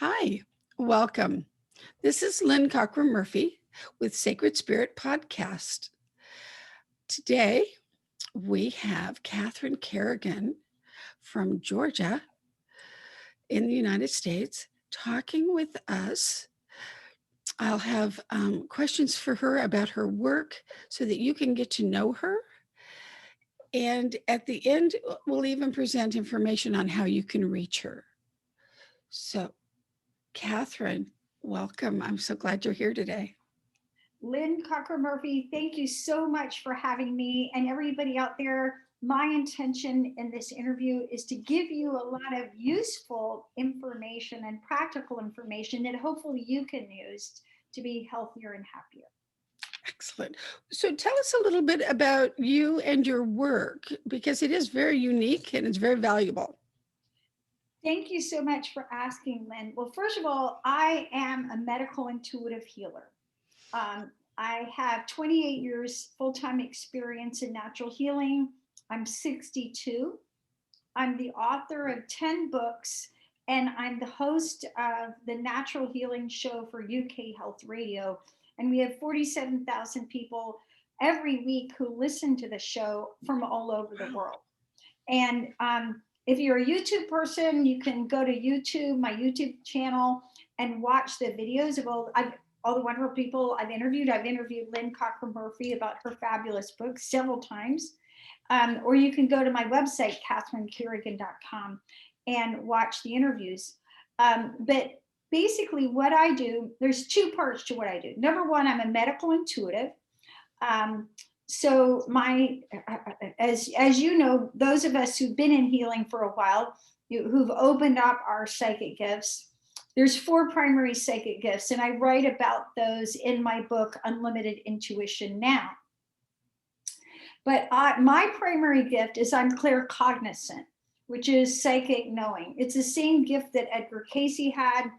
Hi, welcome. This is Lynne Cockrum-Murphy with Sacred Spirit Podcast. Today, we have Catherine Carrigan from Georgia in the United States talking with us. I'll have questions for her about her work so that you can get to know her. And at the end, we'll even present information on how you can reach her. So, Catherine, welcome. I'm so glad you're here today. Lynne Cockrum-Murphy, thank you so much for having me and everybody out there. My intention in this interview is to give you a lot of useful information and practical information that hopefully you can use to be healthier and happier. Excellent. So tell us a little bit about you and your work, because it is very unique and it's very valuable. Thank you so much for asking, Lynn. Well, first of all, I am a medical intuitive healer. I have 28 years full-time experience in natural healing. I'm 62. I'm the author of 10 books, and I'm the host of the Natural Healing Show for UK Health Radio. And we have 47,000 people every week who listen to the show from all over the world. And if you're a YouTube person, you can go to YouTube, my YouTube channel, and watch the videos of all the wonderful people I've interviewed. I've interviewed Lynne Cockrum-Murphy about her fabulous books several times. Or you can go to my website, catherinecarrigan.com, and watch the interviews. But basically what I do, there's two parts to what I do. Number one, I'm a medical intuitive. So as you know, those of us who've been in healing for a while, who've opened up our psychic gifts, there's 4 primary psychic gifts, and I write about those in my book, Unlimited Intuition Now. But my primary gift is I'm claircognizant, which is psychic knowing. It's the same gift that Edgar Cayce had.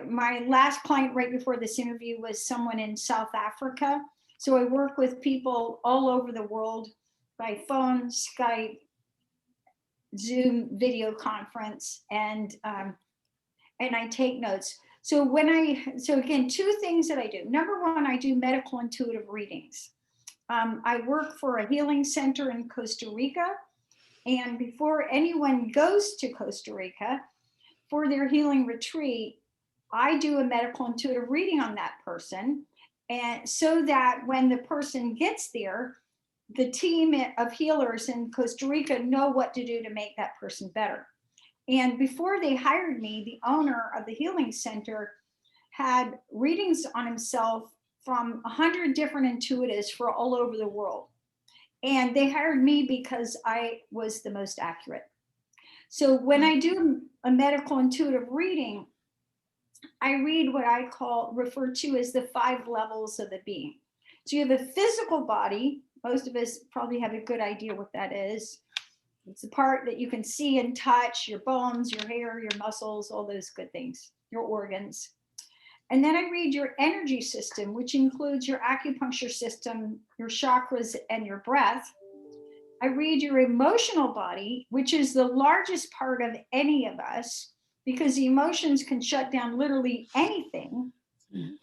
My last client right before this interview was someone in South Africa. So I work with people all over the world by phone, Skype, Zoom video conference, and I take notes. So again, 2 things that I do. Number one, I do medical intuitive readings. I work for a healing center in Costa Rica, and before anyone goes to Costa Rica for their healing retreat, I do a medical intuitive reading on that person, and so that when the person gets there, the team of healers in Costa Rica know what to do to make that person better. And before they hired me, the owner of the healing center had readings on himself from 100 different intuitives for all over the world. And they hired me because I was the most accurate. So when I do a medical intuitive reading, I read what I refer to as the 5 levels of the being. So you have a physical body. Most of us probably have a good idea what that is. It's the part that you can see and touch, your bones, your hair, your muscles, all those good things, your organs. And then I read your energy system, which includes your acupuncture system, your chakras, and your breath. I read your emotional body, which is the largest part of any of us, because the emotions can shut down literally anything.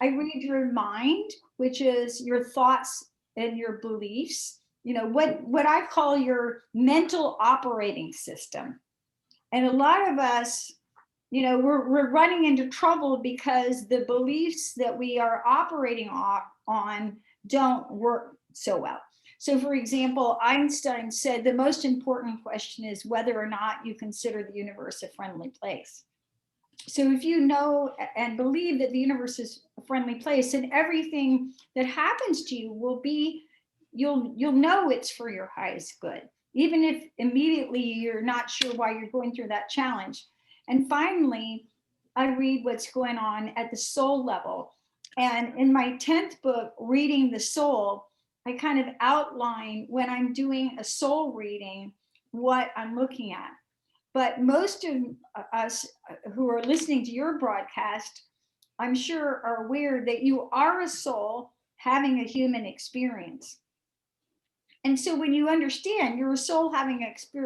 I read your mind, which is your thoughts and your beliefs, what I call your mental operating system. And a lot of us, we're running into trouble because the beliefs that we are operating on don't work so well. So for example, Einstein said the most important question is whether or not you consider the universe a friendly place. So if you know and believe that the universe is a friendly place, and everything that happens to you will be, you'll know it's for your highest good, even if immediately you're not sure why you're going through that challenge. And finally, I read what's going on at the soul level. And in my 10th book, Reading the Soul, I kind of outline when I'm doing a soul reading, what I'm looking at. But most of us who are listening to your broadcast, I'm sure are aware that you are a soul having a human experience. And so when you understand you're a soul having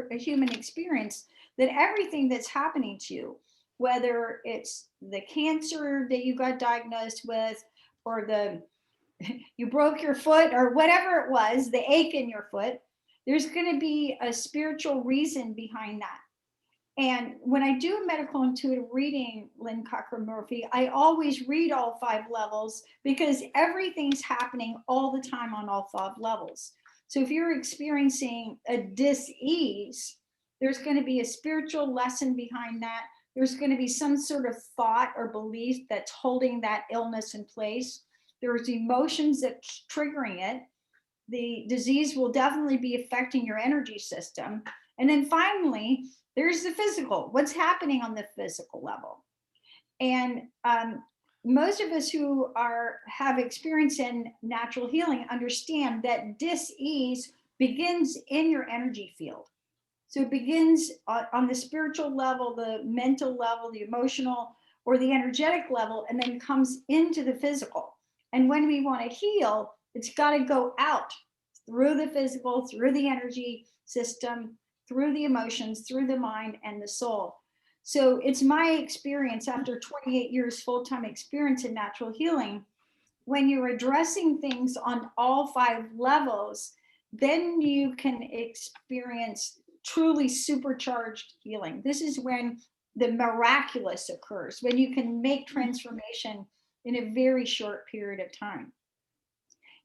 a human experience, that everything that's happening to you, whether it's the cancer that you got diagnosed with, or you broke your foot, or whatever it was, the ache in your foot, there's going to be a spiritual reason behind that. And when I do a medical intuitive reading, Lynne Cockrum-Murphy, I always read all 5 levels, because everything's happening all the time on all 5 levels. So if you're experiencing a dis-ease, there's going to be a spiritual lesson behind that. There's going to be some sort of thought or belief that's holding that illness in place. There's emotions that's triggering it. The disease will definitely be affecting your energy system. And then finally, there's the physical. What's happening on the physical level? And most of us who have experience in natural healing understand that dis-ease begins in your energy field. So it begins on the spiritual level, the mental level, the emotional, or the energetic level, and then comes into the physical. And when we want to heal, it's got to go out through the physical, through the energy system, through the emotions, through the mind and the soul. So it's my experience, after 28 years full-time experience in natural healing, when you're addressing things on all 5 levels, then you can experience truly supercharged healing. This is when the miraculous occurs, when you can make transformation in a very short period of time.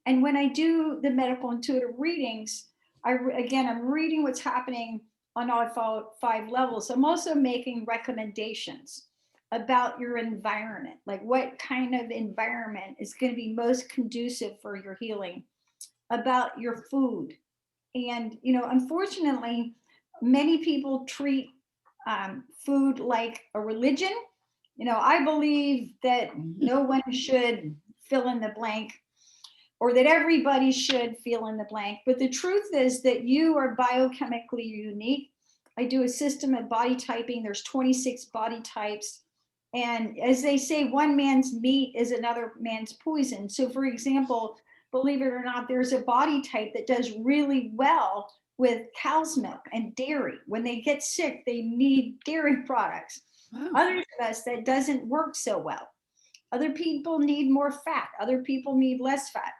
And when I do the medical intuitive readings, I'm reading what's happening on all 5 levels. I'm also making recommendations about your environment, like what kind of environment is going to be most conducive for your healing, about your food. And, unfortunately, many people treat food like a religion. I believe that no one should fill in the blank, or that everybody should fill in the blank. But the truth is that you are biochemically unique. I do a system of body typing. There's 26 body types. And as they say, one man's meat is another man's poison. So for example, believe it or not, there's a body type that does really well with cow's milk and dairy. When they get sick, they need dairy products. Wow. Others of us, that doesn't work so well. Other people need more fat. Other people need less fat.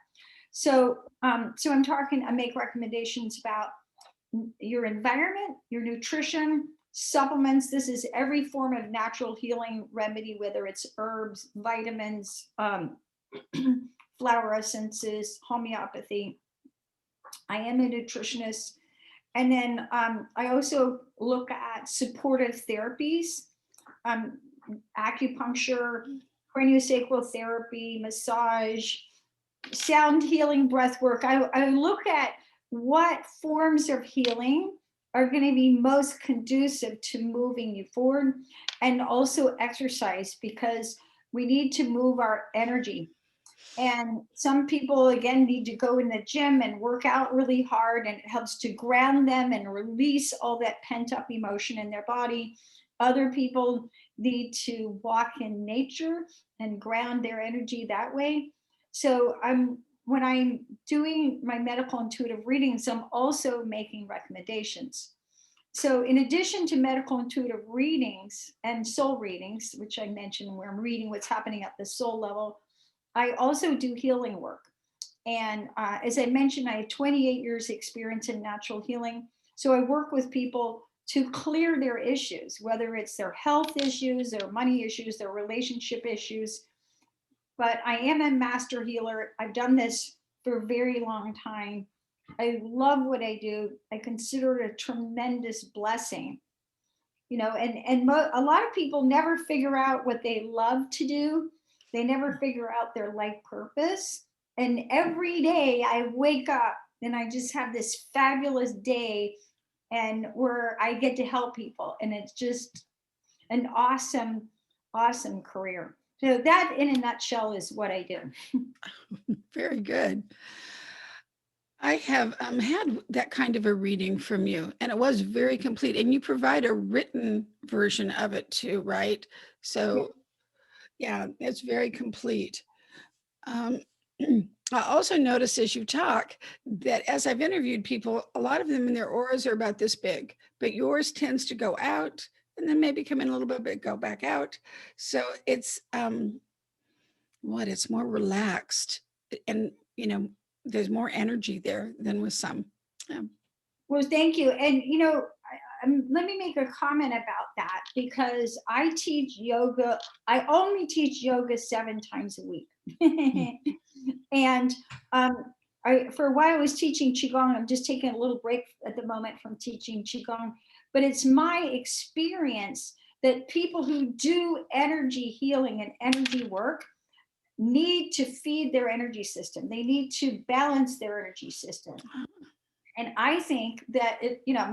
So I make recommendations about your environment, your nutrition, supplements. This is every form of natural healing remedy, whether it's herbs, vitamins, flower essences, homeopathy. I am a nutritionist. And then I also look at supportive therapies, acupuncture, craniosacral therapy, massage, sound healing, breath work. I look at what forms of healing are going to be most conducive to moving you forward, and also exercise, because we need to move our energy. And some people, again, need to go in the gym and work out really hard, and it helps to ground them and release all that pent up emotion in their body. Other people need to walk in nature and ground their energy that way. So when I'm doing my medical intuitive readings, I'm also making recommendations. So in addition to medical intuitive readings and soul readings, which I mentioned, where I'm reading what's happening at the soul level, I also do healing work. And as I mentioned, I have 28 years experience in natural healing. So I work with people to clear their issues, whether it's their health issues, their money issues, their relationship issues. But I am a master healer. I've done this for a very long time. I love what I do. I consider it a tremendous blessing. And a lot of people never figure out what they love to do. They never figure out their life purpose. And every day I wake up and I just have this fabulous day, and where I get to help people. And it's just an awesome, awesome career. So that, in a nutshell, is what I do. Very good. I have had that kind of a reading from you, and it was very complete. And you provide a written version of it too, right? So, yeah, it's very complete. I also notice as you talk that as I've interviewed people, a lot of them in their auras are about this big, but yours tends to go out and then maybe come in a little bit, go back out. So it's it's more relaxed, and there's more energy there than with some. Yeah. Well, thank you. And, let me make a comment about that, because I teach yoga. I only teach yoga 7 times a week. And for a while I was teaching Qigong. I'm just taking a little break at the moment from teaching Qigong. But it's my experience that people who do energy healing and energy work need to feed their energy system. They need to balance their energy system. And I think that,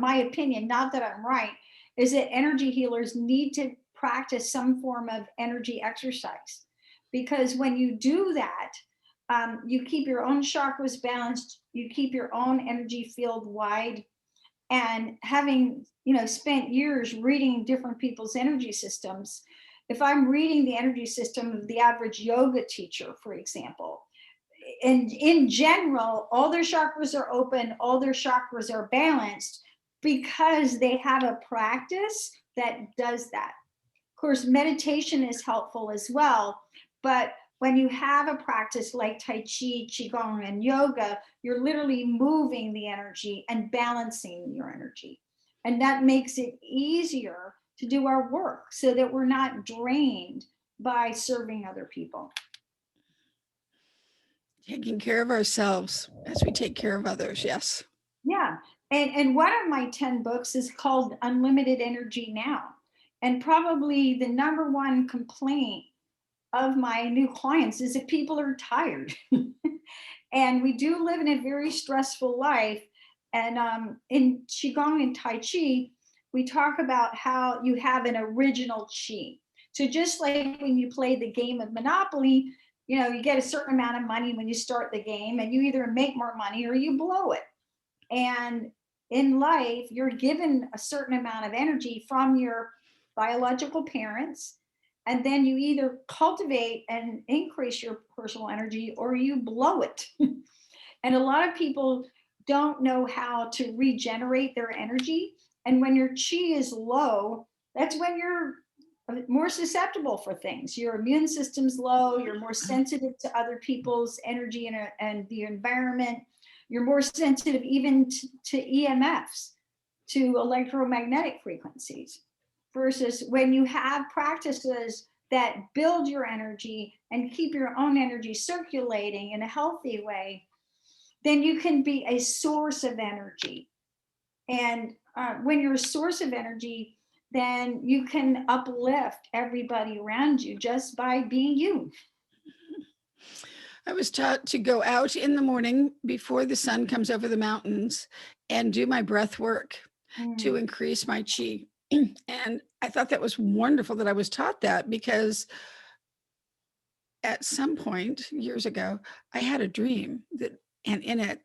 my opinion, not that I'm right, is that energy healers need to practice some form of energy exercise. Because when you do that, you keep your own chakras balanced, you keep your own energy field wide. And having, spent years reading different people's energy systems, if I'm reading the energy system of the average yoga teacher, for example, and in general, all their chakras are open, all their chakras are balanced, because they have a practice that does that. Of course, meditation is helpful as well, but when you have a practice like Tai Chi, Qigong, and yoga, you're literally moving the energy and balancing your energy. And that makes it easier to do our work so that we're not drained by serving other people. Taking care of ourselves as we take care of others. Yes. Yeah. And one of my 10 books is called Unlimited Energy Now. And probably the number one complaint of my new clients is that people are tired. And we do live in a very stressful life. And in Qigong and Tai Chi, we talk about how you have an original Qi. So just like when you play the game of Monopoly, you get a certain amount of money when you start the game, and you either make more money or you blow it. And in life, you're given a certain amount of energy from your biological parents, and then you either cultivate and increase your personal energy or you blow it. And a lot of people don't know how to regenerate their energy. And when your chi is low, that's when you're more susceptible for things. Your immune system's low, you're more sensitive to other people's energy and the environment. You're more sensitive even to EMFs, to electromagnetic frequencies, versus when you have practices that build your energy and keep your own energy circulating in a healthy way, then you can be a source of energy. And when you're a source of energy, then you can uplift everybody around you just by being you. I was taught to go out in the morning before the sun comes over the mountains and do my breath work to increase my chi. And I thought that was wonderful that I was taught that, because at some point years ago, I had a dream and in it,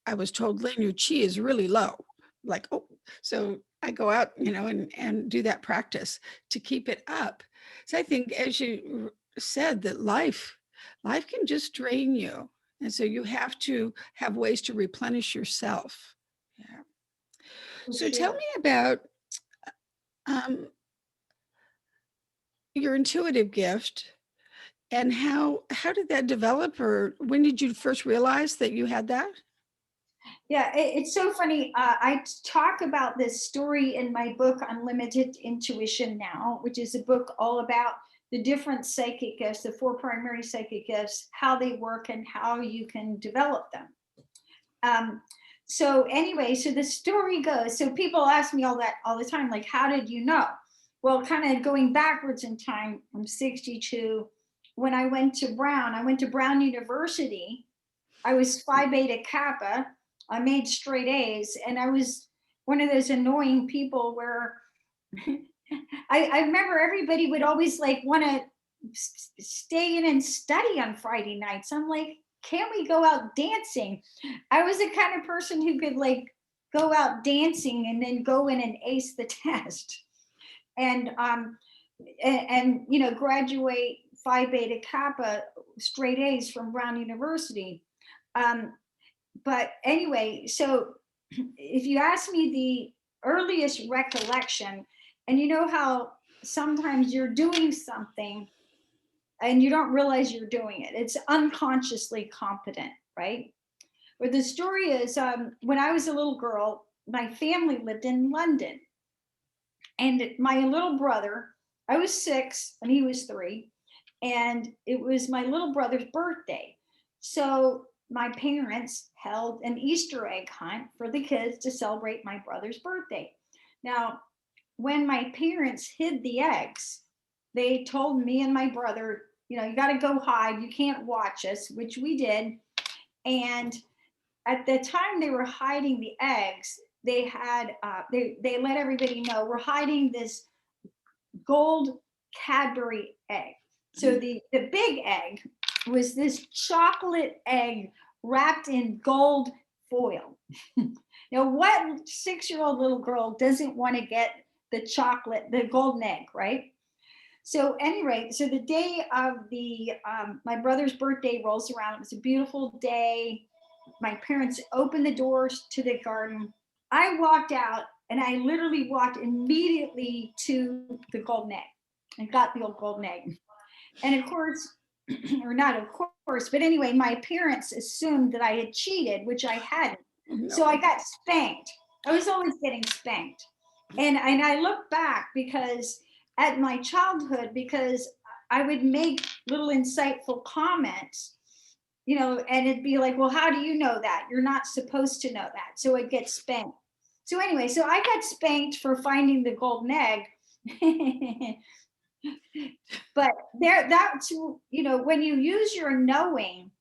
I was told, Lynne, your chi is really low. Like, oh, so I go out, and do that practice to keep it up. So I think, as you said, that life can just drain you. And so you have to have ways to replenish yourself. Yeah. So tell me about your intuitive gift, and how did that develop, or when did you first realize that you had that? Yeah, it's so funny. I talk about this story in my book, Unlimited Intuition Now, which is a book all about the different psychic gifts, the 4 primary psychic gifts, how they work and how you can develop them. So anyway, so the story goes, so people ask me all the time, like, how did you know? Well, kind of going backwards in time, I'm 62. When I went to Brown University. I was Phi Beta Kappa. I made straight A's, and I was one of those annoying people where I remember everybody would always like want to stay in and study on Friday nights. I'm like, can't we go out dancing? I was the kind of person who could like go out dancing and then go in and ace the test, and graduate Phi Beta Kappa straight A's from Brown University. But anyway, so if you ask me the earliest recollection, And you know how sometimes you're doing something and you don't realize you're doing it. It's unconsciously competent, right? But the story is, when I was a little girl, my family lived in London. And my little brother, I was 6 and he was 3, and it was my little brother's birthday. So my parents held an Easter egg hunt for the kids to celebrate my brother's birthday. Now, when my parents hid the eggs, they told me and my brother, you got to go hide. You can't watch us, which we did. And at the time they were hiding the eggs, they had they let everybody know we're hiding this gold Cadbury egg. So the big egg was this chocolate egg wrapped in gold foil. Now, what 6-year-old little girl doesn't want to get the golden egg, right? So anyway, so the day of the my brother's birthday rolls around. It was a beautiful day. My parents opened the doors to the garden. I walked out and I literally walked immediately to the golden egg and got the old golden egg. And of course, or not of course, but anyway, my parents assumed that I had cheated, which I hadn't. No. So I got spanked. I was always getting spanked. And I look back because at my childhood, because I would make little insightful comments, and it'd be like, well, how do you know that? You're not supposed to know that. So I'd get spanked. So anyway, so I got spanked for finding the golden egg. But that's, when you use your knowing,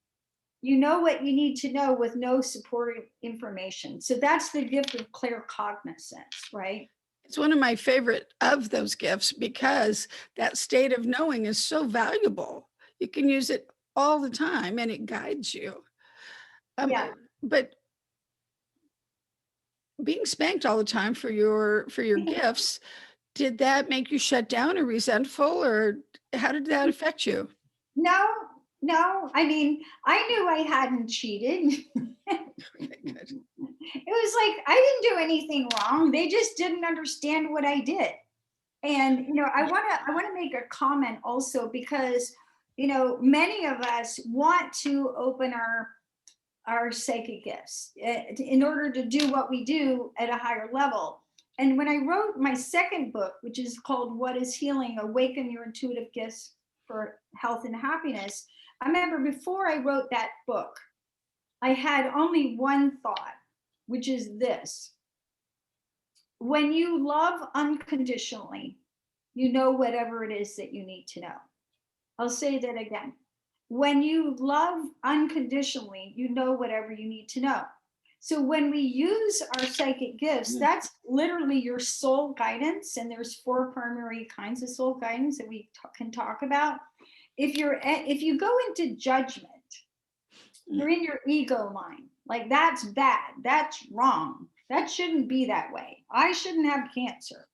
you know what you need to know with no supporting information. So that's the gift of claircognizance, right? It's one of my favorite of those gifts because that state of knowing is so valuable. You can use it all the time and it guides you. Yeah. But being spanked all the time for your gifts, did that make you shut down or resentful, or how did that affect you? No. I mean, I knew I hadn't cheated. Okay, good. It was like I didn't do anything wrong. They just didn't understand what I did. And I want to make a comment also because many of us want to open our psychic gifts in order to do what we do at a higher level. And when I wrote my second book, which is called What is Healing? Awaken Your Intuitive Gifts for Health and Happiness, I remember before I wrote that book, I had only one thought, which is this: when you love unconditionally, you know whatever it is that you need to know. I'll say that again. When you love unconditionally, you know whatever you need to know. So when we use our psychic gifts, that's literally your soul guidance. And there's 4 primary kinds of soul guidance that we can talk about. If you go into judgment, you're in your ego mind. Like, that's bad. That's wrong. That shouldn't be that way. I shouldn't have cancer.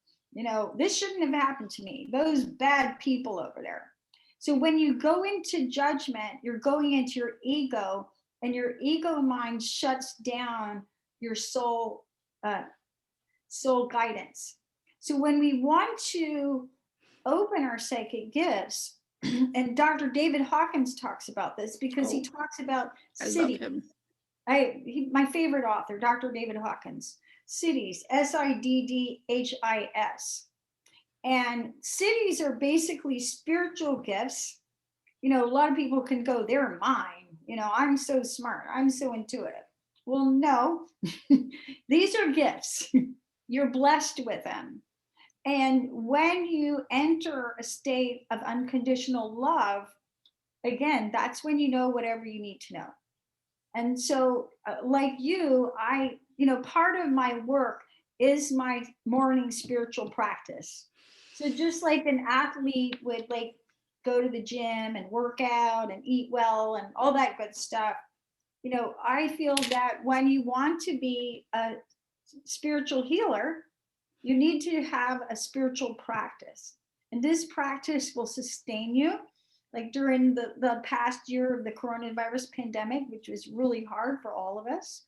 This shouldn't have happened to me. Those bad people over there. So when you go into judgment, you're going into your ego, and your ego mind shuts down your soul guidance. So when we want to open our psychic gifts, and Dr. David Hawkins talks about this because he talks about cities. I love him. My favorite author, Dr. David Hawkins. Cities, SIDDHIS. And cities are basically spiritual gifts. A lot of people can go, they're mine. I'm so smart. I'm so intuitive. Well, no, these are gifts. You're blessed with them. And when you enter a state of unconditional love, again, that's when you know whatever you need to know. And so, like you, part of my work is my morning spiritual practice. So just like an athlete would go to the gym and work out and eat well and all that good stuff, I feel that when you want to be a spiritual healer, you need to have a spiritual practice. And this practice will sustain you. Like during the past year of the coronavirus pandemic, which was really hard for all of us,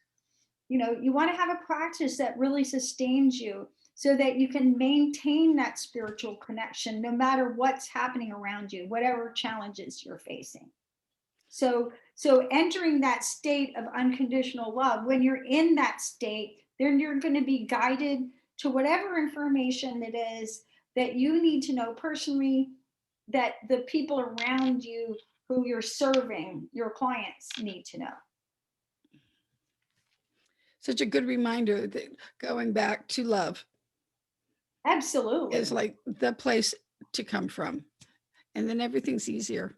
you want to have a practice that really sustains you so that you can maintain that spiritual connection no matter what's happening around you, whatever challenges you're facing. So entering that state of unconditional love, when you're in that state, then you're going to be guided to whatever information it is that you need to know personally, that the people around you who you're serving, your clients, need to know. Such a good reminder that going back to love Absolutely. is like the place to come from. And then everything's easier.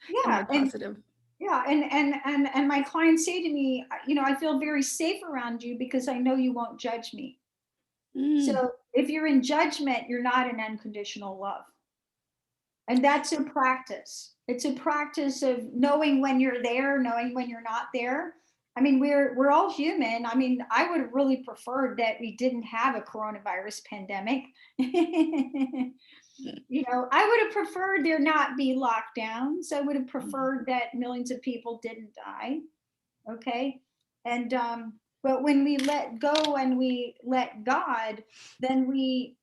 Yeah. And positive. Yeah. And my clients say to me, you know, I feel very safe around you because I know you won't judge me. So if you're in judgment, you're not in unconditional love. And that's a practice. It's a practice of knowing when you're there, knowing when you're not there. I mean, we're all human. I mean, I would have really preferred that we didn't have a coronavirus pandemic. You know, I would have preferred there not be lockdowns. I would have preferred that millions of people didn't die. Okay. And but when we let go and we let God, then we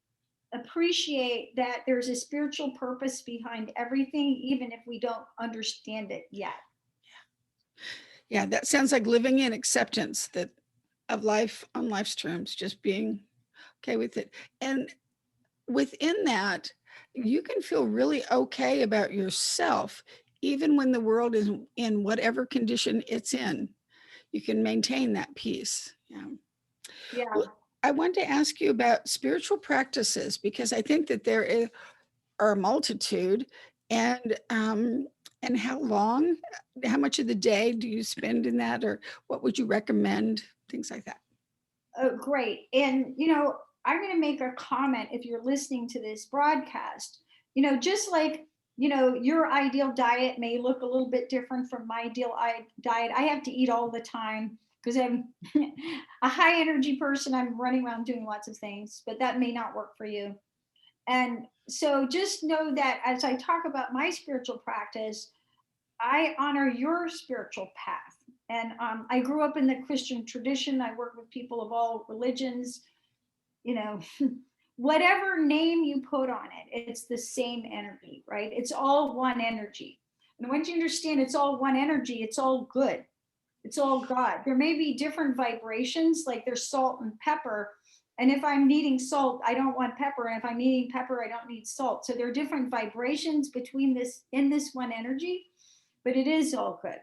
appreciate that there's a spiritual purpose behind everything, even if we don't understand it yet. Yeah, that sounds like living in acceptance that of life on life's terms, just being okay with it. And within that, you can feel really okay about yourself, even when the world is in whatever condition it's in. You can maintain that peace. Yeah. Yeah. Well, I want to ask you about spiritual practices because I think that there are a multitude, and how long, how much of the day do you spend in that, or what would you recommend? Things like that. Oh, great. And you know, I'm going to make a comment if you're listening to this broadcast. You know, just like you know, your ideal diet may look a little bit different from my ideal diet. I have to eat all the time because I'm a high energy person. I'm running around doing lots of things, but that may not work for you. And so just know that as I talk about my spiritual practice, I honor your spiritual path. And I grew up in the Christian tradition. I work with people of all religions. You know, whatever name you put on it, it's the same energy, right? It's all one energy. And once you understand it's all one energy, it's all good. It's all God. There may be different vibrations, like there's salt and pepper. And if I'm needing salt, I don't want pepper. And if I'm needing pepper, I don't need salt. So there are different vibrations between this in this one energy, but it is all good.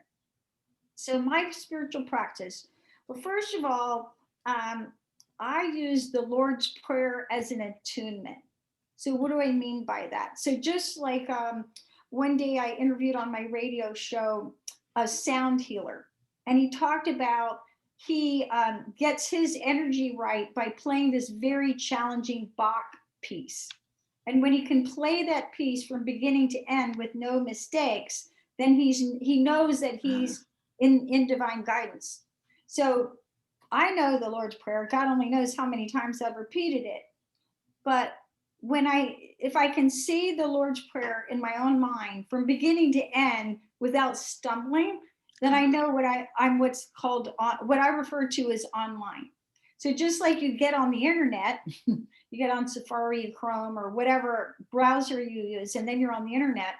So my spiritual practice, well, first of all, I use the Lord's Prayer as an attunement. So what do I mean by that? So just like one day I interviewed on my radio show a sound healer, and he talked about he gets his energy right by playing this very challenging Bach piece. And when he can play that piece from beginning to end with no mistakes, then he knows that he's in divine guidance. So I know the Lord's Prayer. God only knows how many times I've repeated it. But if I can say the Lord's Prayer in my own mind from beginning to end without stumbling, then I know I'm what's called what I refer to as online. So just like you get on the internet, you get on Safari, Chrome, or whatever browser you use, and then you're on the internet.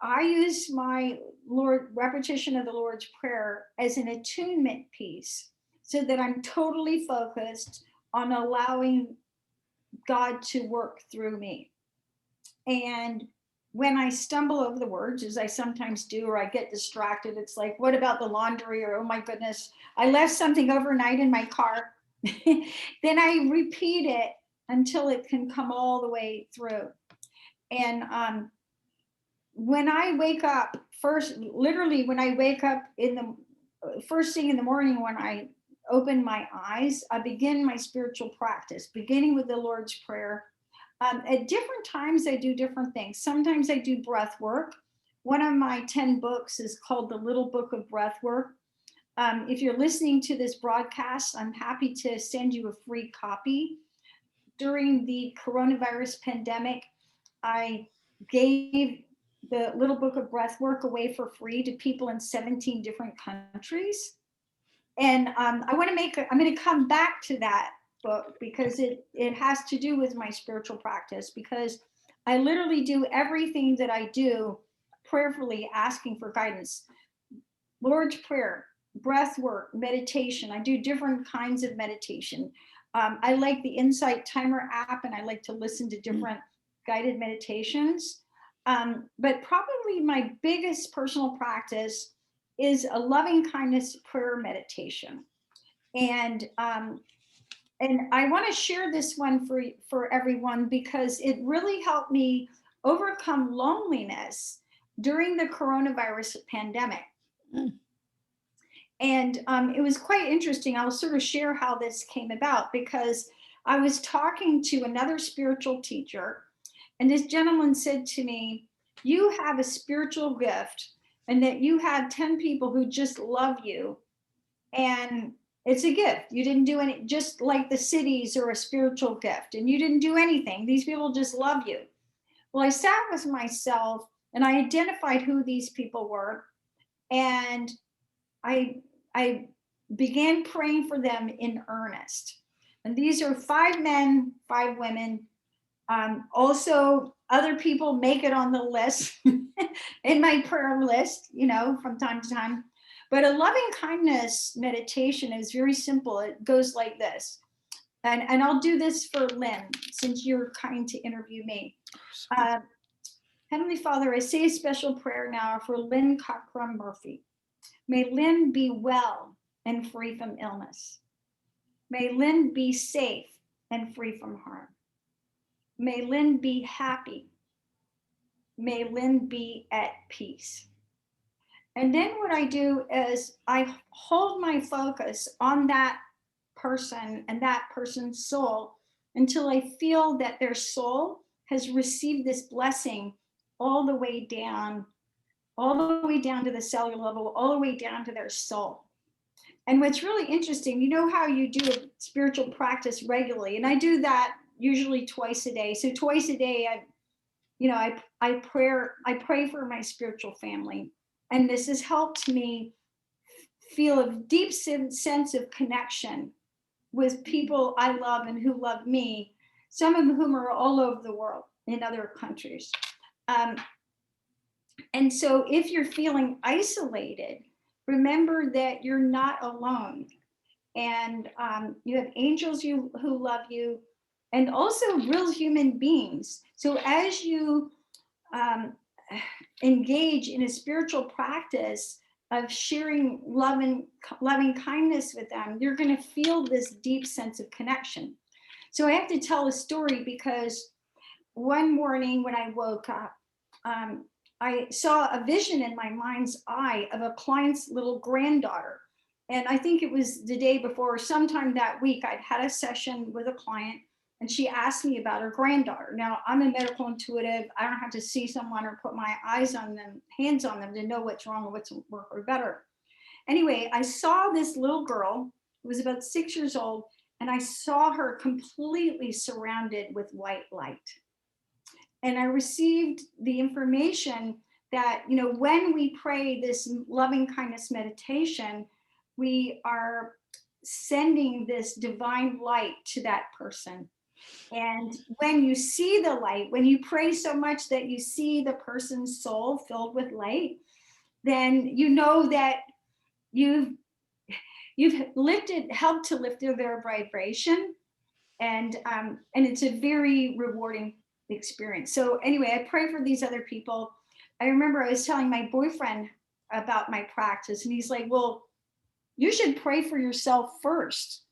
I use my repetition of the Lord's Prayer as an attunement piece so that I'm totally focused on allowing God to work through me. And when I stumble over the words, as I sometimes do, or I get distracted, it's like, what about the laundry? Or, oh my goodness, I left something overnight in my car. Then I repeat it until it can come all the way through. And when I wake up, literally when I wake up in the first thing in the morning, when I open my eyes, I begin my spiritual practice, beginning with the Lord's Prayer. At different times, I do different things. Sometimes I do breath work. One of my 10 books is called The Little Book of Breath Work. If you're listening to this broadcast, I'm happy to send you a free copy. During the coronavirus pandemic, I gave the Little Book of Breath Work away for free to people in 17 different countries. And I'm going to come back to that book because it has to do with my spiritual practice, because I literally do everything that I do prayerfully asking for guidance. Lord's Prayer, breath work, meditation. I do different kinds of meditation. I like the Insight Timer app, and I like to listen to different guided meditations. But probably my biggest personal practice is a loving kindness prayer meditation. And I want to share this one for everyone because it really helped me overcome loneliness during the coronavirus pandemic. Mm. And it was quite interesting. I'll sort of share how this came about, because I was talking to another spiritual teacher, and this gentleman said to me, "You have a spiritual gift, and that you have 10 people who just love you. And it's a gift. You didn't do any, just like the cities are a spiritual gift, and you didn't do anything. These people just love you." Well, I sat with myself and I identified who these people were. And I began praying for them in earnest. And these are 5 men, 5 women. Also, other people make it on the list in my prayer list, from time to time. But a loving kindness meditation is very simple. It goes like this. And I'll do this for Lynne, since you're kind to interview me. Heavenly Father, I say a special prayer now for Lynne Cockrum-Murphy. May Lynne be well and free from illness. May Lynne be safe and free from harm. May Lynne be happy. May Lynne be at peace. And then what I do is I hold my focus on that person and that person's soul until I feel that their soul has received this blessing all the way down to the cellular level, all the way down to their soul. And what's really interesting, you know how you do a spiritual practice regularly, and I do that usually twice a day. So twice a day, I pray for my spiritual family, and this has helped me feel a deep sense of connection with people I love and who love me, some of whom are all over the world in other countries. And so if you're feeling isolated, remember that you're not alone. And you have angels who love you, and also real human beings. So as you engage in a spiritual practice of sharing loving kindness with them, you're going to feel this deep sense of connection. So I have to tell a story, because one morning when I woke up, I saw a vision in my mind's eye of a client's little granddaughter. And I think it was the day before, sometime that week, I'd had a session with a client, and she asked me about her granddaughter. Now, I'm a medical intuitive. I don't have to see someone or put my eyes on them, hands on them, to know what's wrong or what's work or better. Anyway, I saw this little girl who was about 6 years old, and I saw her completely surrounded with white light. And I received the information that, when we pray this loving kindness meditation, we are sending this divine light to that person. And when you see the light, when you pray so much that you see the person's soul filled with light, then you know that you've helped to lift their vibration. And it's a very rewarding experience. So anyway, I pray for these other people. I remember I was telling my boyfriend about my practice, and he's like, "Well, you should pray for yourself first."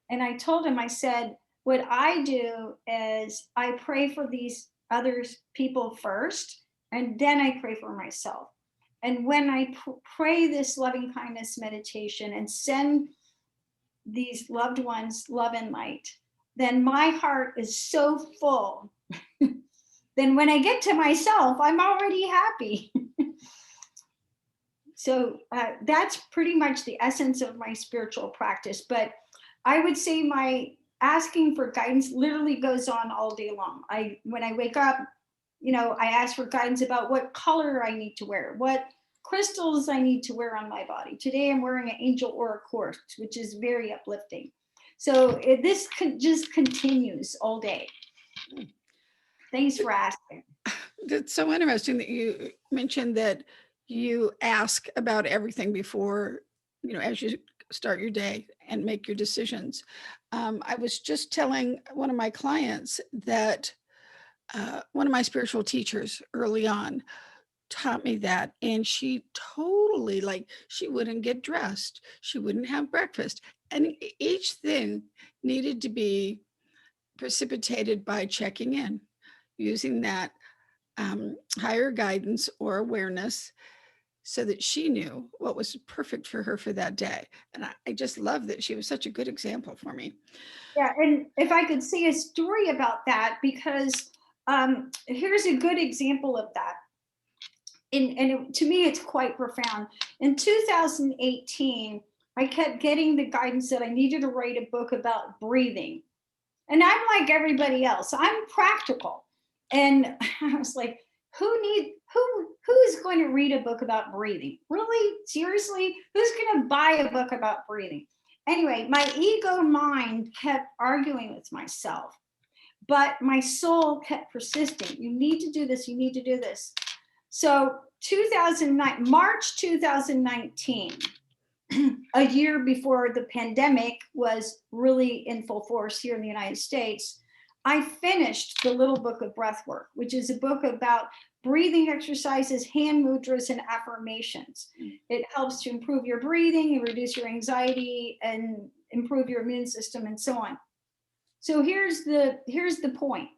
And I told him, I said, what I do is I pray for these other people first, and then I pray for myself. And when I pray this loving kindness meditation and send these loved ones love and light, then my heart is so full. Then when I get to myself, I'm already happy. So that's pretty much the essence of my spiritual practice. But I would say my asking for guidance literally goes on all day long. When I wake up, I ask for guidance about what color I need to wear, what crystals I need to wear on my body. Today I'm wearing an angel aura quartz, which is very uplifting. So this just continues all day. Thanks for asking. That's so interesting that you mentioned that you ask about everything before, as you start your day and make your decisions. I was just telling one of my clients that one of my spiritual teachers early on taught me that, and she totally, like, she wouldn't get dressed, she wouldn't have breakfast, and each thing needed to be precipitated by checking in, using that higher guidance or awareness so that she knew what was perfect for her for that day. And I just love that she was such a good example for me. Yeah, and if I could say a story about that, because here's a good example of that. To me, it's quite profound. In 2018, I kept getting the guidance that I needed to write a book about breathing. And I'm like everybody else, I'm practical. And I was like, who's going to read a book about breathing? Really? Seriously? Who's going to buy a book about breathing? Anyway, my ego mind kept arguing with myself, but my soul kept persisting. You need to do this. You need to do this. So 2009, March 2019, a year before the pandemic was really in full force here in the United States, I finished the Little Book of Breathwork, which is a book about breathing exercises, hand mudras, and affirmations. It helps to improve your breathing and reduce your anxiety and improve your immune system and so on. So here's the point.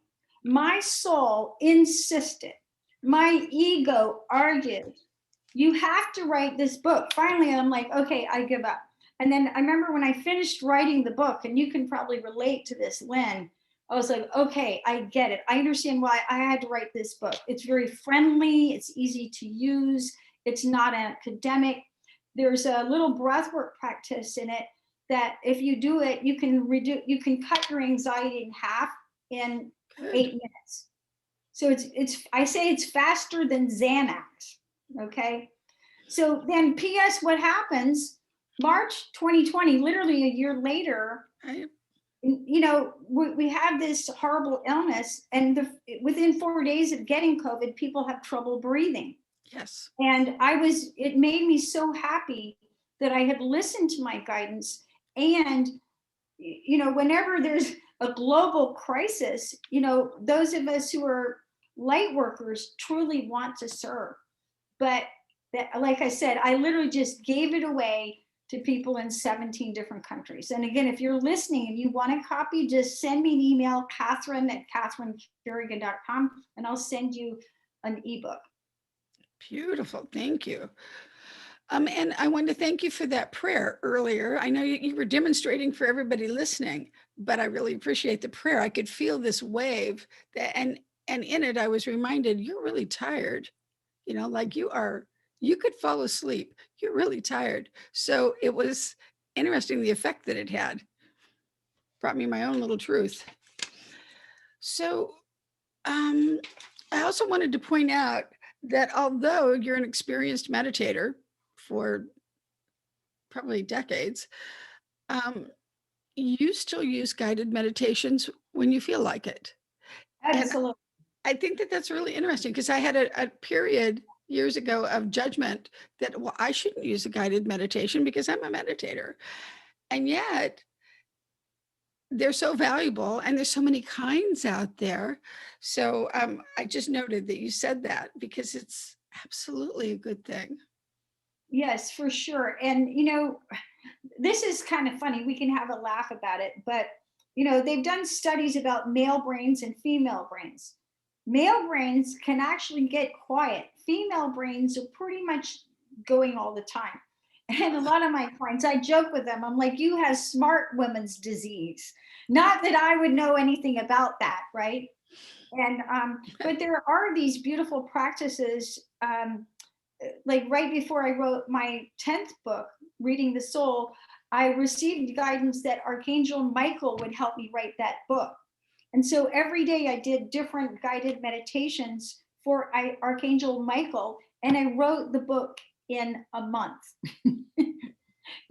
My soul insisted, my ego argued, you have to write this book. Finally, I'm like, okay, I give up. And then I remember when I finished writing the book, and you can probably relate to this, Lynn, I was like, okay, I get it. I understand why I had to write this book. It's very friendly. It's easy to use. It's not academic. There's a little breathwork practice in it that if you do it, you can cut your anxiety in half in 8 minutes. So I say it's faster than Xanax. Okay. So then PS, what happens? March 2020, literally a year later, we have this horrible illness, and within 4 days of getting COVID, people have trouble breathing. Yes. And it made me so happy that I had listened to my guidance. And, whenever there's a global crisis, those of us who are light workers truly want to serve. But like I said, I literally just gave it away to people in 17 different countries. And again, if you're listening and you want a copy, just send me an email, Catherine@CatherineCarrigan.com, and I'll send you an ebook. Beautiful. Thank you. And I wanted to thank you for that prayer earlier. I know you were demonstrating for everybody listening, but I really appreciate the prayer. I could feel this wave and in it, I was reminded, you're really tired. Like you could fall asleep. You're really tired. So it was interesting, the effect that it had. Brought me my own little truth. So I also wanted to point out that although you're an experienced meditator for probably decades, you still use guided meditations when you feel like it. Absolutely. And I think that that's really interesting, because I had a period years ago of judgment that, well, I shouldn't use a guided meditation because I'm a meditator. And yet they're so valuable, and there's so many kinds out there. So I just noted that you said that, because it's absolutely a good thing. Yes, for sure. And, this is kind of funny. We can have a laugh about it, but, they've done studies about male brains and female brains. Male brains can actually get quiet. Female brains are pretty much going all the time. And a lot of my clients, I joke with them, I'm like, you have smart women's disease. Not that I would know anything about that, right? And but there are these beautiful practices. Like right before I wrote my 10th book, Reading the Soul, I received guidance that Archangel Michael would help me write that book. And so every day I did different guided meditations for Archangel Michael, and I wrote the book in a month.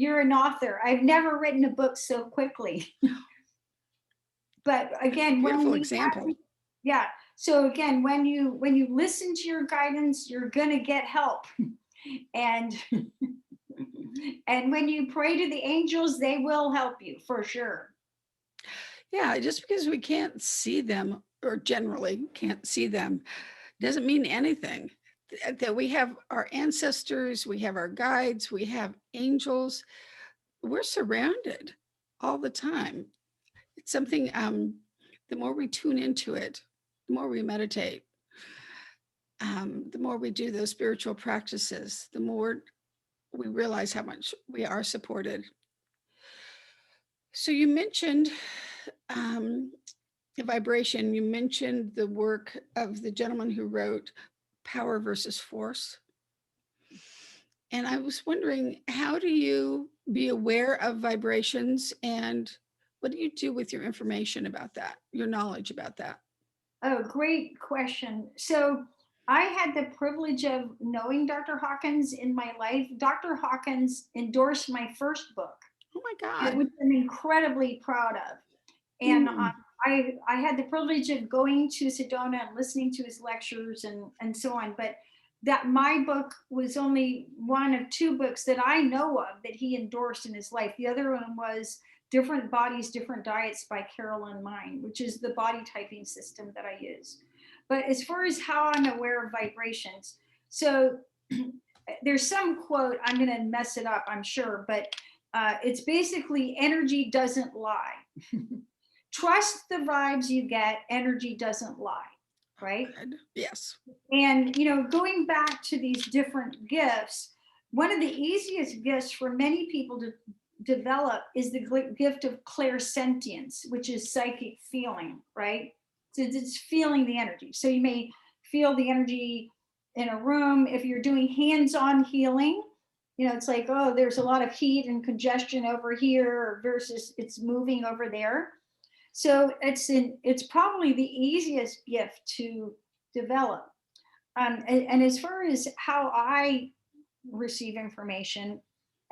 you're an author. I've never written a book so quickly. But again, Beautiful example. yeah. So again, when you listen to your guidance, you're gonna get help. And and when you pray to the angels, they will help you for sure. Yeah, just because we can't see them, or generally can't see them, doesn't mean anything. That we have our ancestors, we have our guides, we have angels. We're surrounded all the time. It's something, the more we tune into it, the more we meditate, the more we do those spiritual practices, the more we realize how much we are supported. So you mentioned the vibration. You mentioned the work of the gentleman who wrote Power versus Force. And I was wondering, how do you be aware of vibrations, and what do you do with your information about that, your knowledge about that? Oh, great question. So I had the privilege of knowing Dr. Hawkins in my life. Dr. Hawkins endorsed my first book, Oh my God. which I'm incredibly proud of. And I had the privilege of going to Sedona and listening to his lectures and so on. But that my book was only one of two books that I know of that he endorsed in his life. The other one was Different Bodies, Different Diets by Carolyn Mine, which is the body typing system that I use. But as far as how I'm aware of vibrations, so there's some quote, I'm going to mess it up, I'm sure, but it's basically energy doesn't lie. Trust the vibes you get, energy doesn't lie, right? Yes. And, going back to these different gifts, one of the easiest gifts for many people to develop is the gift of clairsentience, which is psychic feeling, right? So it's feeling the energy. So you may feel the energy in a room. If you're doing hands-on healing, it's like, oh, there's a lot of heat and congestion over here versus it's moving over there. So it's probably the easiest gift to develop. And as far as how I receive information,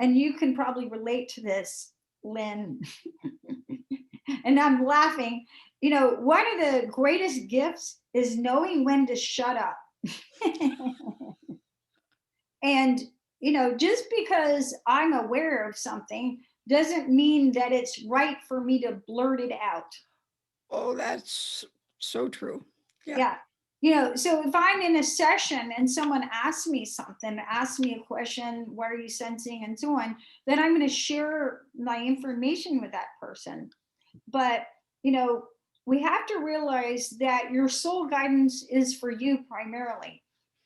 and you can probably relate to this, Lynn, and I'm laughing, one of the greatest gifts is knowing when to shut up. And, just because I'm aware of something doesn't mean that it's right for me to blurt it out. Oh, that's so true. Yeah. So if I'm in a session and someone asks me something, asks me a question, what are you sensing, and so on, then I'm going to share my information with that person. But, we have to realize that your soul guidance is for you primarily.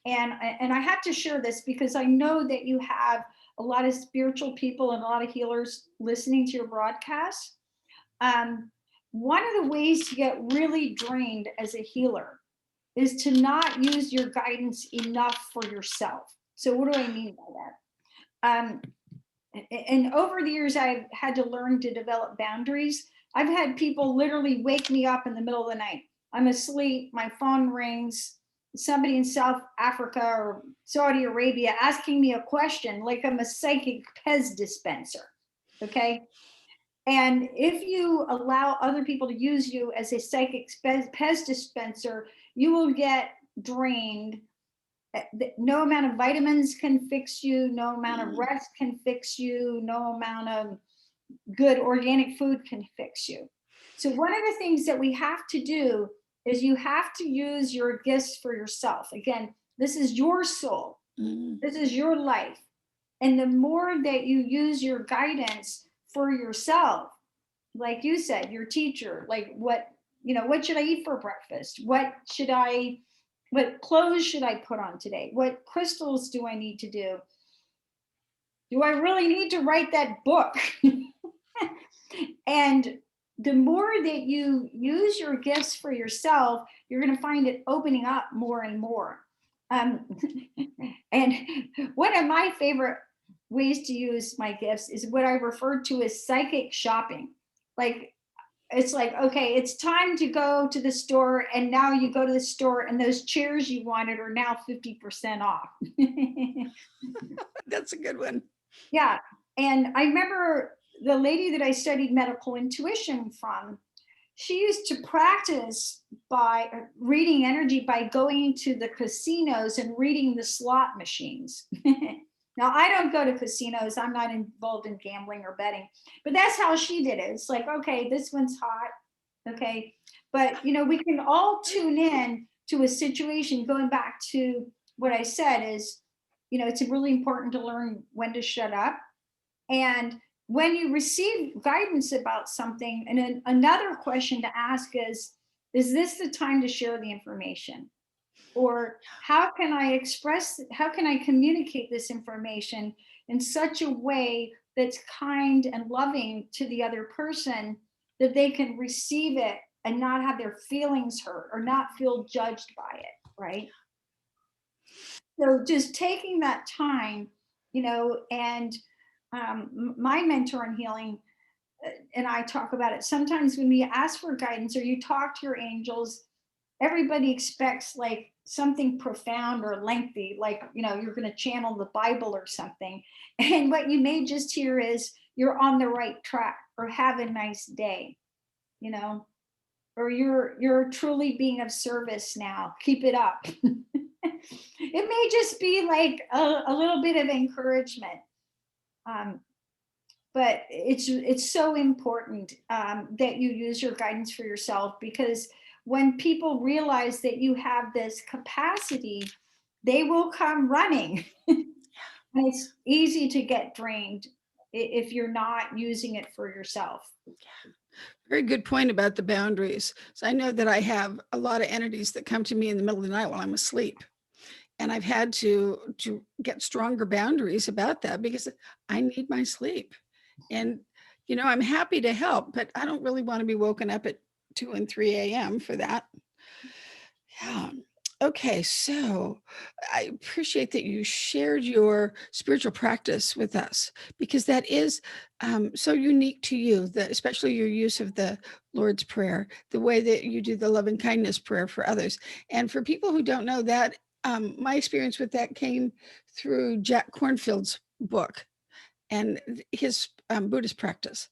And I have to share this because I know that you have a lot of spiritual people and a lot of healers listening to your broadcast. One of the ways to get really drained as a healer is to not use your guidance enough for yourself. So what do I mean by that? And over the years, I've had to learn to develop boundaries. I've had people literally wake me up in the middle of the night. I'm asleep, my phone rings, somebody in South Africa or Saudi Arabia asking me a question like I'm a psychic Pez dispenser, okay? And if you allow other people to use you as a psychic Pez dispenser, you will get drained. No amount of vitamins can fix you. No amount of rest can fix you. No amount of good organic food can fix you. So one of the things that we have to do is you have to use your gifts for yourself. Again, this is your soul. This is your life. And the more that you use your guidance for yourself, like you said, your teacher, like what should I eat for breakfast? What clothes should I put on today? What crystals do I need to do? Do I really need to write that book? And the more that you use your gifts for yourself, you're going to find it opening up more and more. And one of my favorite ways to use my gifts is what I refer to as psychic shopping. Like, it's like, okay, it's time to go to the store, and now you go to the store and those chairs you wanted are now 50% off. That's a good one. Yeah. And I remember the lady that I studied medical intuition from, she used to practice by reading energy by going to the casinos and reading the slot machines. Now, I don't go to casinos. I'm not involved in gambling or betting, but that's how she did it. It's like, okay, this one's hot. Okay. But, we can all tune in to a situation. Going back to what I said is, it's really important to learn when to shut up. And when you receive guidance about something, and then another question to ask is this the time to share the information? Or how can I communicate this information in such a way that's kind and loving to the other person that they can receive it and not have their feelings hurt or not feel judged by it, right? So just taking that time, and my mentor in healing and I talk about it. Sometimes when we ask for guidance or you talk to your angels, everybody expects like something profound or lengthy, like, you're going to channel the Bible or something. And what you may just hear is you're on the right track, or have a nice day, or you're truly being of service now. Keep it up. It may just be like a little bit of encouragement. But it's so important that you use your guidance for yourself, because when people realize that you have this capacity, they will come running. And it's easy to get drained if you're not using it for yourself. Very good point about the boundaries. So I know that I have a lot of entities that come to me in the middle of the night while I'm asleep. And I've had to get stronger boundaries about that because I need my sleep. And, I'm happy to help, but I don't really want to be woken up at 2 and 3 a.m. for that. Yeah. Okay. So I appreciate that you shared your spiritual practice with us, because that is so unique to you, that especially your use of the Lord's Prayer, the way that you do the love and kindness prayer for others. And for people who don't know that, my experience with that came through Jack Kornfield's book and his Buddhist practice.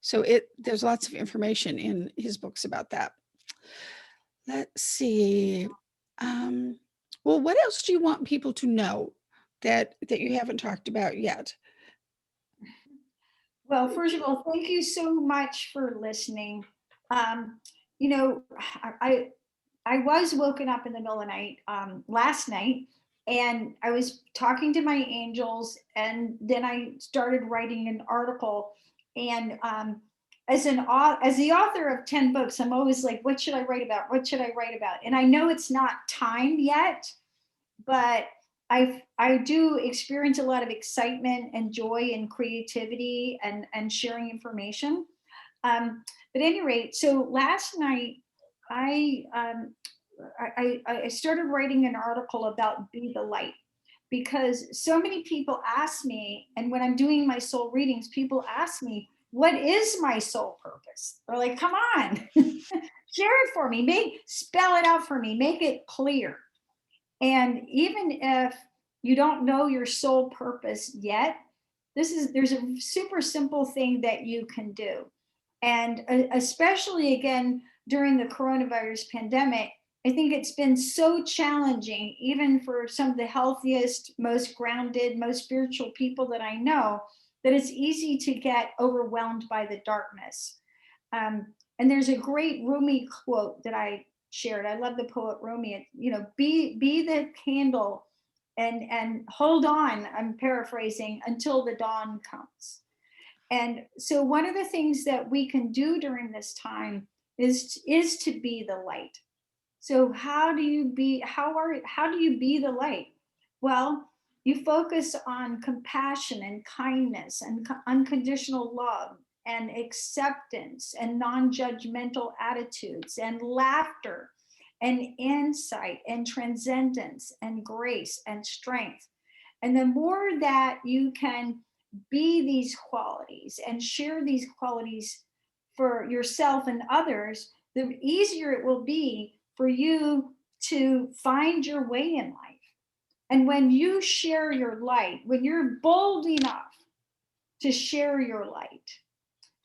So there's lots of information in his books about that. Let's see. Well, what else do you want people to know that you haven't talked about yet? Well, first of all, thank you so much for listening. Um, I I was woken up in the middle of the night last night, and I was talking to my angels, and then I started writing an article. And as the author of 10 books, I'm always like, what should I write about? What should I write about? And I know it's not time yet, but I do experience a lot of excitement and joy and creativity and sharing information. But at any rate, so last night I I started writing an article about Be the Light, because so many people ask me, and when I'm doing my soul readings, people ask me, what is my soul purpose? They're like, come on, share it for me, spell it out for me, make it clear. And even if you don't know your soul purpose yet, there's a super simple thing that you can do. And especially again during the coronavirus pandemic, I think it's been so challenging, even for some of the healthiest, most grounded, most spiritual people that I know, that it's easy to get overwhelmed by the darkness. And there's a great Rumi quote that I shared. I love the poet Rumi. Be the candle and hold on. I'm paraphrasing, until the dawn comes. And so one of the things that we can do during this time is to be the light. So how do you be the light? Well, you focus on compassion and kindness and unconditional love and acceptance and non-judgmental attitudes and laughter and insight and transcendence and grace and strength. And the more that you can be these qualities and share these qualities for yourself and others, the easier it will be for you to find your way in life. And when you share your light, when you're bold enough to share your light,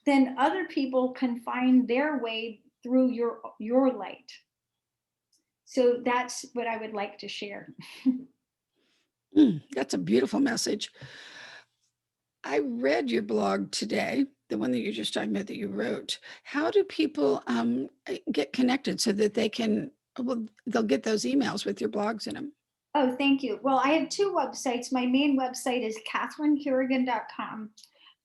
then other people can find their way through your light. So that's what I would like to share. That's a beautiful message. I read your blog today, the one that you're just talking about that you wrote. How do people get connected so that they can, well, they'll get those emails with your blogs in them? Oh, thank you. Well, I have two websites. My main website is CatherineCarrigan.com.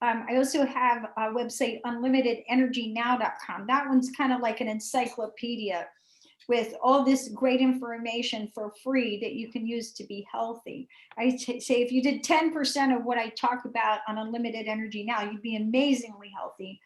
I also have a website, UnlimitedEnergyNow.com. That one's kind of like an encyclopedia with all this great information for free that you can use to be healthy. I say if you did 10% of what I talk about on Unlimited Energy Now, you'd be amazingly healthy.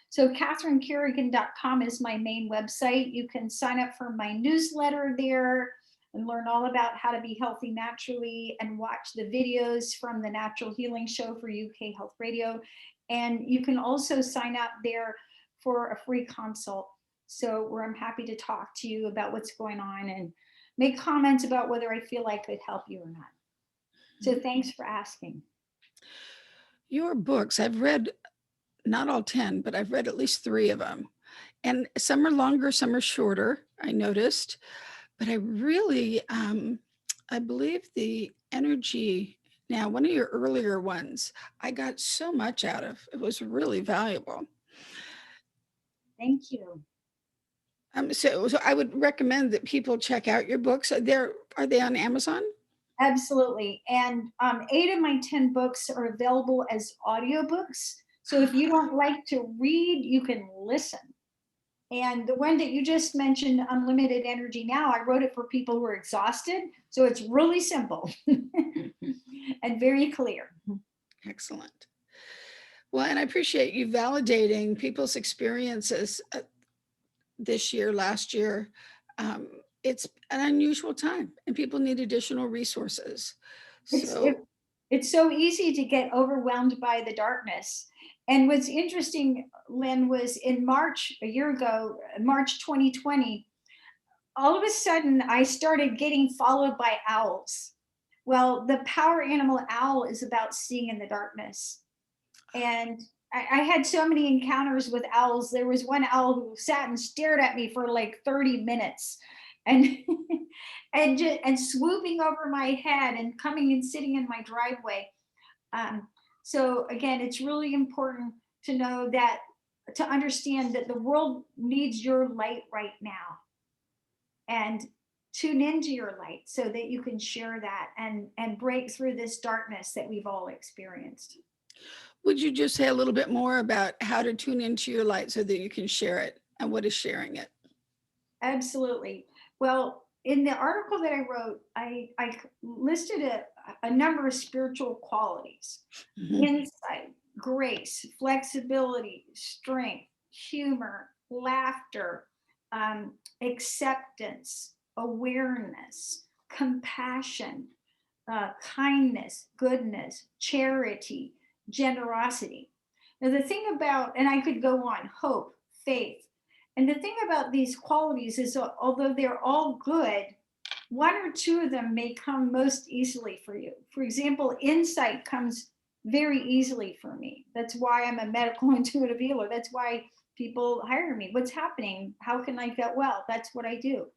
So CatherineCarrigan.com is my main website. You can sign up for my newsletter there and learn all about how to be healthy naturally and watch the videos from the Natural Healing Show for UK Health Radio. And you can also sign up there for a free consult. So where I'm happy to talk to you about what's going on and make comments about whether I feel I could help you or not. So thanks for asking. Your books, I've read not all 10, but I've read at least 3 of them. And some are longer, some are shorter, I noticed. But I really, I believe the energy, now one of your earlier ones, I got so much out of. It was really valuable. Thank you. So I would recommend that people check out your books. Are they on Amazon? Absolutely. And 8 of my 10 books are available as audiobooks. So if you don't like to read, you can listen. And the one that you just mentioned, Unlimited Energy Now, I wrote it for people who are exhausted. So it's really simple and very clear. Excellent. Well, and I appreciate you validating people's experiences this year, last year. It's an unusual time and people need additional resources. It's so easy to get overwhelmed by the darkness. And what's interesting, Lynn, was in March, a year ago, March 2020, all of a sudden I started getting followed by owls. Well, the power animal owl is about seeing in the darkness. And I had so many encounters with owls. There was one owl who sat and stared at me for like 30 minutes and and swooping over my head and coming and sitting in my driveway. So again, it's really important to know that, to understand that the world needs your light right now, and tune into your light so that you can share that and break through this darkness that we've all experienced. Would you just say a little bit more about how to tune into your light so that you can share it, and what is sharing it? Absolutely. Well, in the article that I wrote, I listed a number of spiritual qualities: insight, grace, flexibility, strength, humor, laughter, acceptance, awareness, compassion, kindness, goodness, charity, generosity. Now, the thing about, and I could go on, hope, faith. And the thing about these qualities is, although they're all good, 1 or 2 of them may come most easily for you. For example, insight comes very easily for me. That's why I'm a medical intuitive healer. That's why people hire me. What's happening? How can I get well? That's what I do.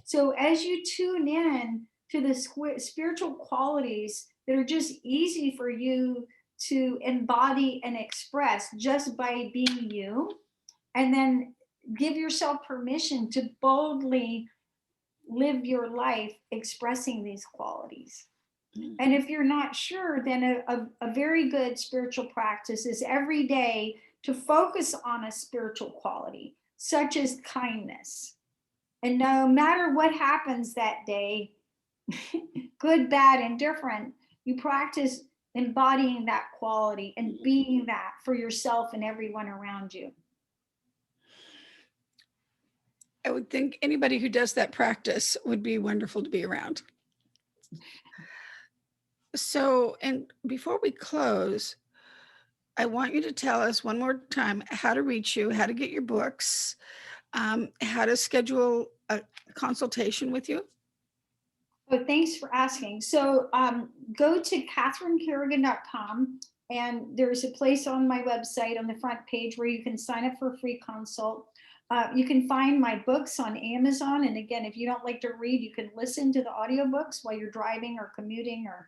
So as you tune in to the spiritual qualities that are just easy for you to embody and express just by being you, and then give yourself permission to boldly live your life expressing these qualities. And if you're not sure, then a very good spiritual practice is every day to focus on a spiritual quality, such as kindness. And no matter what happens that day, good, bad, indifferent, you practice embodying that quality and being that for yourself and everyone around you. I would think anybody who does that practice would be wonderful to be around. So, and before we close, I want you to tell us one more time how to reach you, how to get your books, how to schedule a consultation with you. Oh, thanks for asking. So go to CatherineCarrigan.com, and there's a place on my website on the front page where you can sign up for a free consult. You can find my books on Amazon. And again, if you don't like to read, you can listen to the audiobooks while you're driving or commuting or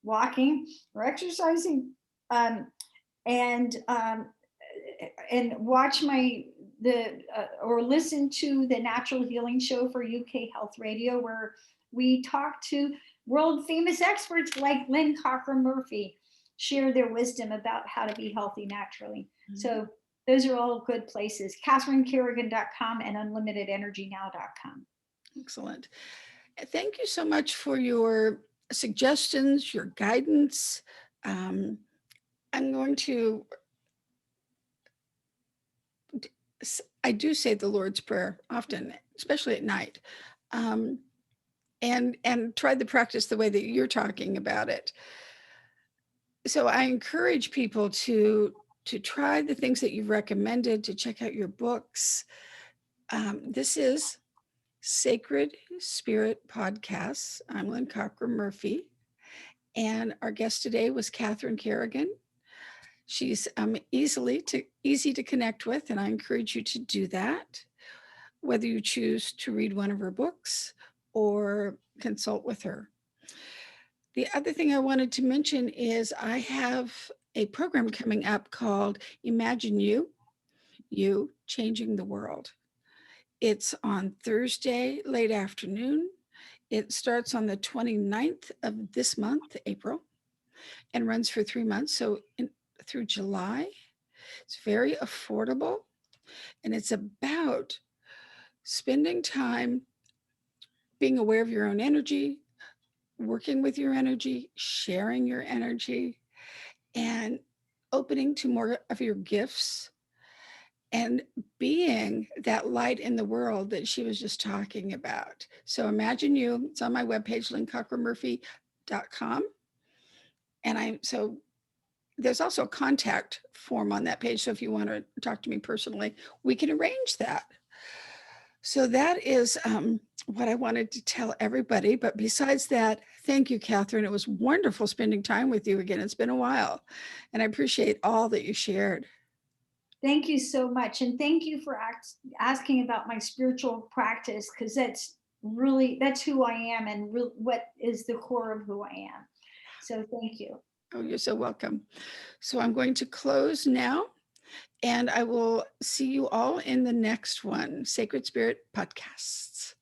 walking or exercising. Um, and watch or listen to the Natural Healing Show for UK Health Radio, where we talk to world famous experts like Lynne Cockrum-Murphy, share their wisdom about how to be healthy naturally. Mm-hmm. So those are all good places. CatherineCarrigan.com and UnlimitedEnergyNow.com. Excellent. Thank you so much for your suggestions, your guidance. I'm going to, I do say the Lord's Prayer often, especially at night, and try the practice the way that you're talking about it. So I encourage people to try the things that you've recommended, to check out your books. This is Sacred Spirit Podcasts. I'm Lynne Cockrum-Murphy, and our guest today was Catherine Carrigan. She's easy to connect with, and I encourage you to do that, whether you choose to read one of her books or consult with her. The other thing I wanted to mention is I have a program coming up called Imagine You Changing the World. It's on Thursday, late afternoon. It starts on the 29th of this month, April, and runs for 3 months. So through July. It's very affordable, and it's about spending time being aware of your own energy, working with your energy, sharing your energy, and opening to more of your gifts, and being that light in the world that she was just talking about. So Imagine You, it's on my webpage, LynneCockrum-Murphy.com. And there's also a contact form on that page. So if you want to talk to me personally, we can arrange that. So that is what I wanted to tell everybody. But besides that, thank you, Catherine. It was wonderful spending time with you again. It's been a while, and I appreciate all that you shared. Thank you so much. And thank you for asking about my spiritual practice, because that's who I am and what is the core of who I am. So thank you. Oh, you're so welcome. So I'm going to close now, and I will see you all in the next one, Sacred Spirit Podcasts.